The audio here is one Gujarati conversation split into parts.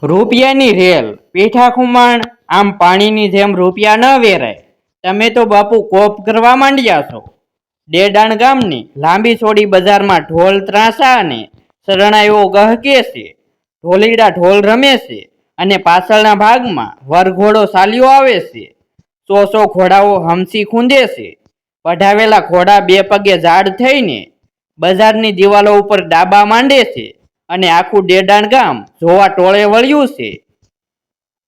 રૂપિયાની રેલ પીઠા ખુમાણ આમ પાણીની જેમ રૂપિયા ન વેરાય. તમે તો બાપુ કોપ કરવા માંડ્યા છો. ડેડાણ ગામની લાંબી છોડી બજારમાં ઢોલ ત્રાસા અને શરણાઈઓ ગહકે છે. ઢોલીડા ઢોલ રમે છે અને પાછળના ભાગમાં વરઘોડો ચાલ્યો આવે છે. 100 ઘોડાઓ હમસી ખૂંદે છે. પઢાવેલા ઘોડા બે પગે ઝાડ થઈને બજારની દિવાલો ઉપર ડાબા માંડે છે અને આખું ડેડાણ ગામ જોવા ટોળે વળ્યું છે.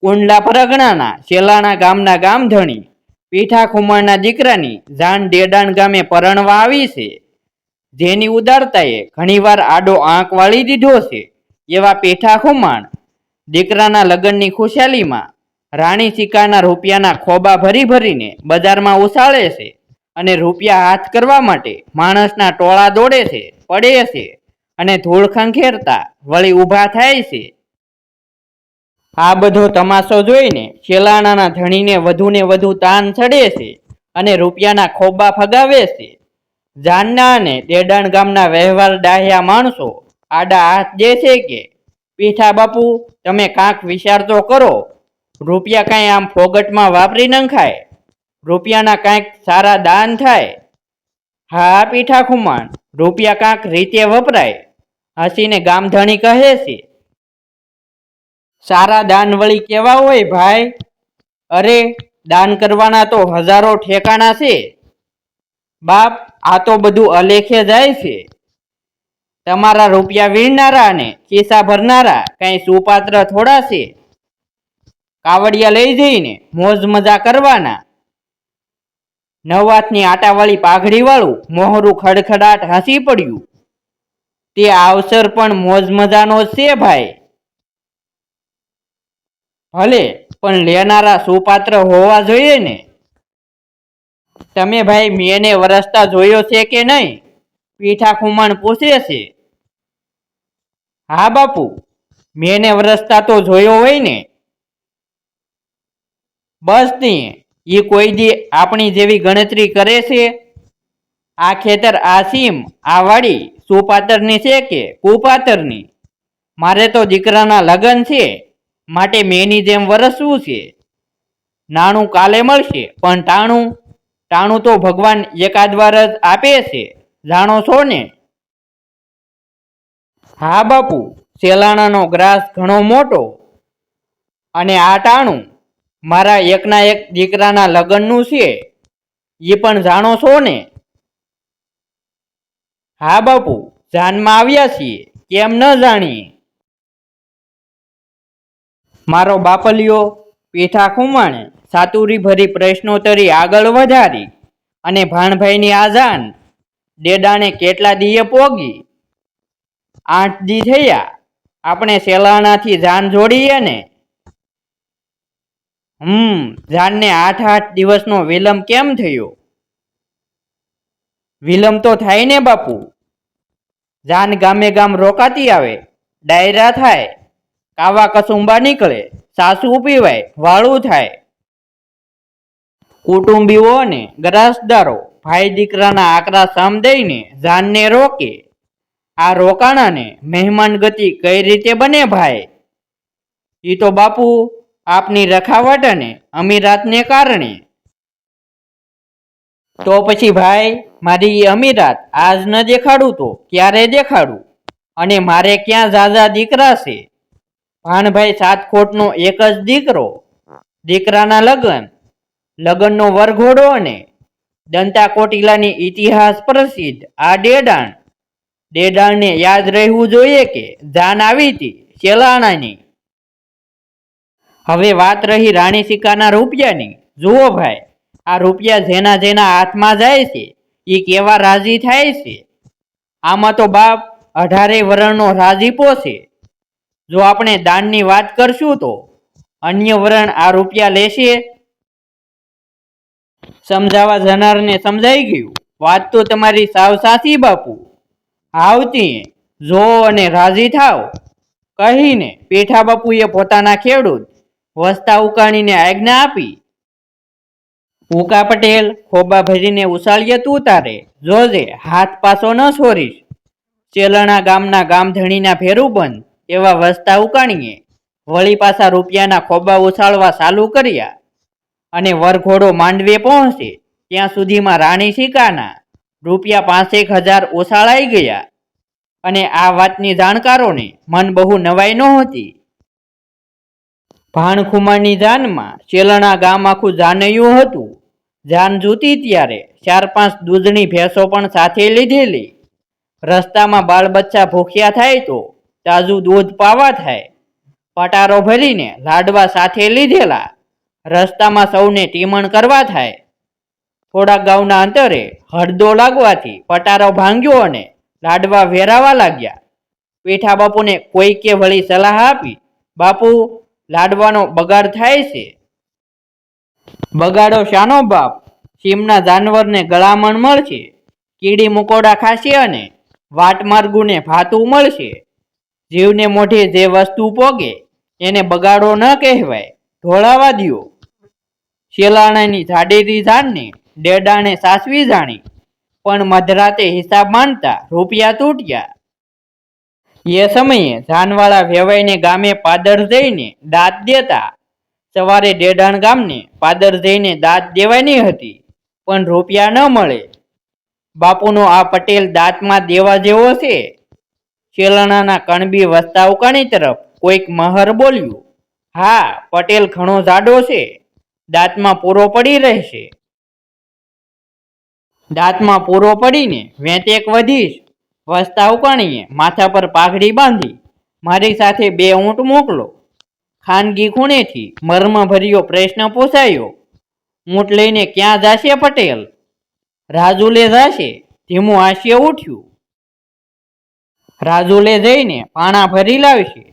કુંડલા પરગણાના શેલાણા ગામના ગામધણી પીઠા ખુમાણના દીકરાની જાન ડેડાણ ગામે પરણવા આવી છે. જેની ઉદારતાએ ઘણીવાર આડો આંક વાળી દીધો છે. એવા પીઠા ખુમાણ દીકરાના લગ્નની ખુશાલીમાં રાણી સિક્કાના રૂપિયાના ખોબા ભરી ભરીને બજારમાં ઉછાળે છે અને રૂપિયા હાથ કરવા માટે માણસના ટોળા દોડે છે, પડે છે અને ધૂળ ખંખેરતા વળી ઊભા થાય છે. આ બધો તમાશો જોઈને શેલાણાના ધણીને વધુને વધુ તાન ચડે છે અને રૂપિયાના ખોબા ફગાવે છે. જાનના અને ડેડાણ ગામના વ્યવહાર ડાહ્યા માણસો આડા હાથ દે છે કે પીઠા બાપુ તમે કાંક વિચાર તો કરો. રૂપિયા કાંઈ આમ ફોગટમાં વાપરી નંખાય. રૂપિયાના કાંઈક સારા દાન થાય. હા પીઠા ખુમાણ, રૂપિયા કાંક રીતે વપરાય. હસીને ગામધણી કહે છે, સારા દાન વળી કેવા હોય ભાઈ? અરે દાન કરવાના તો હજારો ઠેકાણા છે બાપ. આ તો બધું અલેખે જાય છે. તમારા રૂપિયા વીણનારા અને ખિસ્સા ભરનારા કઈ સુપાત્ર થોડા છે. કાવડિયા લઈ જઈને મોજ મજા કરવાના. નવાથની આટાવાળી પાઘડી વાળું મોહરું ખડખડાટ હસી પડ્યું. તે અવસર પણ મોજ મજાનો જ છે ભાઈ. ભલે પણ લેનારા સુપાત્ર હોવા જોઈએ ને. તમે ભાઈ મેને વરસતા જોયો છે કે નહીં? પીઠા ખુમાણ પૂછે છે. હા બાપુ, મેને વરસતા તો જોયો હોય ને. બસ નહીં, એ કોઈ દી આપણી જેવી ગણતરી કરે છે? આ ખેતર, આ સીમ, આ વાડી સુપાતરની છે કે કુપાતરની? મારે તો દીકરાના લગ્ન છે માટે મેની જેમ વરસવું છે. નાણું કાલે મળશે પણ ટાણું તો ભગવાન એકાદ વાર જ આપે છે, જાણો છો ને? હા બાપુ, શેલાણાનો ગ્રાસ ઘણો મોટો અને આ ટાણું મારા એકના એક દીકરાના લગ્નનું છે, એ પણ જાણો છો ને? હા બાપુ, જાનમાં આવ્યા છીએ, કેમ ન જાણીએ? મારો બાપલિયો પીઠા ખુમાણે સાતુરી ભરી પ્રશ્નોત્તરી આગળ વધારી. અને ભાણભાઈની આ જાન ડેડાણે કેટલા દીએ પોગી? 8 દી થયા. આપણે શેલાણાથી જાન જોડીએ ને. જાનને 8 દિવસનો વિલંબ કેમ થયો? વિલંબ તો થાય ને બાપુ. જાન ગામે ગામ રોકાતી આવે, ડાયરા થાય, કાવા કસુંબા નીકળે, સાસુ પીવાય, વાળું થાય. કુટુંબીઓ અને ગ્રાસદારો ભાઈ દીકરાના આકરા સમ દઈને જાનને રોકે. આ રોકાણાને મહેમાન ગતિ કઈ રીતે બને ભાઈ? એ તો બાપુ આપની રખાવટ અને અમીરાતને કારણે. તો પછી ભાઈ મારી અમીરાત આજ ન દેખાડું તો ક્યારે દેખાડું? અને મારે ક્યાં ઝાઝા દીકરા છે? ભાણભાઈ સાતખોટનો એક જ દીકરો. દીકરાના લગ્નનો વરઘોડો અને દંતા કોટિલાની ઇતિહાસ પ્રસિદ્ધ આ ડેડાણને યાદ રહેવું જોઈએ કે જાન આવી હતી શેલાણાની. હવે વાત રહી રાણી સિક્કાના રૂપિયાની. જુઓ ભાઈ, આ રૂપિયા જેના જેના હાથમાં જાય છે એ કેવા રાજી થાય છે. આમાં તો બાપ 18 વરણનો રાજીપો છે. જો આપણે દાનની વાત કરશું તો અન્ય વરણ આ રૂપિયા લેશે? સમજાવવા જનારને સમજાઈ ગયું. વાત તો તમારી સાવ સાચી બાપુ. આવતી જો અને રાજી થાવ કહીને પીઠા બાપુએ પોતાના ખેડૂત વસ્તા ઉકાણીને આજ્ઞા આપી. ઉકા પટેલ, ખોબા ભરીને ઉછાળીએ તું તારે, જોજે હાથ પાછો ન છોરીશ. શેલાણા ગામના ગામધણીના ભેરુબંધ એવા વસ્તા ઉકાણીએ વળી પાછા રૂપિયાના ખોબા ઉછાળવા ચાલુ કર્યા અને વરઘોડો માંડવે પહોંચે ત્યાં સુધીમાં રાણી સિકાના ₹5,000 ઉછાળાઈ ગયા. અને આ વાતની જાણકારોને મન બહુ નવાઈ નહોતી. ભાણખુમાણની જાનમાં શેલણા ગામ આખું જાનૈયું હતું. જાન જૂતી ત્યારે 4-5 દૂધની ભેંસો પણ સાથે લીધેલી. રસ્તામાં બાળ બચ્ચા ભૂખ્યા થાય તો તાજું દૂધ પાવા થાય. પટારો ભરીને લાડવા સાથે લીધેલા. રસ્તામાં સૌને ટીમણ કરવા થાય. થોડાક ગાઉના અંતરે હળદો લાગવાથી પટારો ભાંગ્યો અને લાડવા વેરાવા લાગ્યા. પેઠા બાપુને કોઈકે વળી સલાહ આપી, બાપુ, લાડવાનો બગાડ થાય છે. બગાડો શાનો બાપ? સીમના જાનવરને ગળામણ મળશે, કીડી મકોડા ખાશે અને વાટમાર્ગુને ભાતું મળશે. જીવને મોઢે જે વસ્તુ પોગે એને બગાડો ન કહેવાય, ઢોળાવા દ્યો. શેલાણાની જાડેરી જાનને ડેડાણે સાસવી જાણી, પણ મધરાતે હિસાબ માંડતા રૂપિયા તૂટ્યા. એ સમયે જાનવાળા વેવાઈને ગામે પાદર જઈને દાંત દેતા. સવારે ડેડાણ ગામને પાદર જઈને દાંત દેવાની હતી, પણ રૂપિયા ન મળે. બાપુનો આ પટેલ દાંતમાં દેવા જેવો છે. શેલણાના કણબી વસ્તાવ કણી તરફ કોઈક મહર બોલ્યું, હા, પટેલ ઘણો જાડો છે, દાંતમાં પૂરો પડી રહેશે. દાંતમાં પૂરો પડીને વેંતેક વધીશ. વસ્તાવ કણીએ માથા પર પાઘડી બાંધી મારી સાથે 2 ઊંટ મોકલો. ખાનગી ખૂણેથી મર્મભર્યો પ્રશ્ન પૂછાયો, ઊંટ લઈને ક્યાં જાશે પટેલ? રાજુલે જાશે, ધીમું હાસ્ય ઉઠ્યું. રાજુલે જઈને પાણા ભરી લાવશે.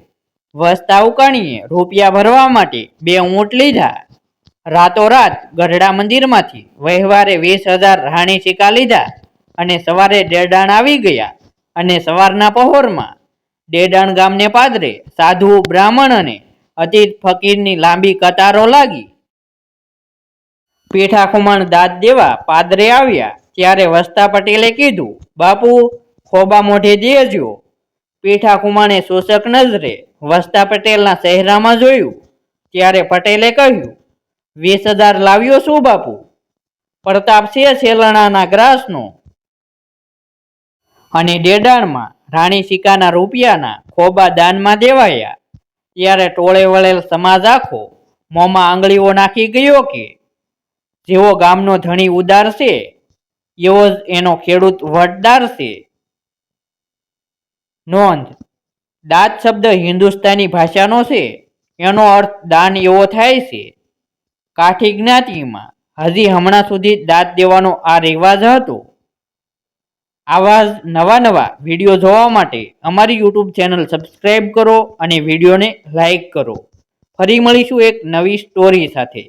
વસ્તાવ કણીએ રૂપિયા ભરવા માટે 2 ઊંટ લીધા. રાતોરાત ગઢડા મંદિરમાંથી વહેવારે 20,000 રાણી સિક્કા લીધા અને સવારે ડેડાણ આવી ગયા. અને સવારના પહોરમાં ડેડાણ ગામને પાદરે સાધુ, બ્રાહ્મણ અને અતિથ ફકીરની લાંબી કતારો લાગી. પેઠા ખુમાણ દાંત દેવા પાદરે આવ્યા ત્યારે વસ્તા પટેલે કીધું, બાપુ, ખોબા મોઢે દેજો. પેઠા ખુમાણે શોષક નજરે વસ્તા પટેલના ચહેરામાં જોયું ત્યારે પટેલે કહ્યું, 20,000 લાવ્યો શું બાપુ? પ્રતાપ છે શેલણાના ગ્રાસનો. અને ડેડાણમાં રાણી સિક્કાના રૂપિયાના ખોબા દાનમાં દેવાયા ત્યારે ટોળે વળેલ સમાજ આખો મોંમાં આંગળીઓ નાખી ગયો કે જેવો ગામનો ધણી ઉદાર છે એવો જ એનો ખેડૂત વટદાર છે. નોંધ: દાંત શબ્દ હિન્દુસ્તાની ભાષાનો છે. એનો અર્થ દાન એવો થાય છે. કાઠી જ્ઞાતિમાં હજી હમણાં સુધી દાંત દેવાનો આ રિવાજ હતો. આવા જ નવા વિડીયો જોવા માટે અમારી યુટ્યુબ ચેનલ સબસ્ક્રાઈબ કરો અને વિડીયોને લાઈક કરો. ફરી મળીશું એક નવી સ્ટોરી સાથે.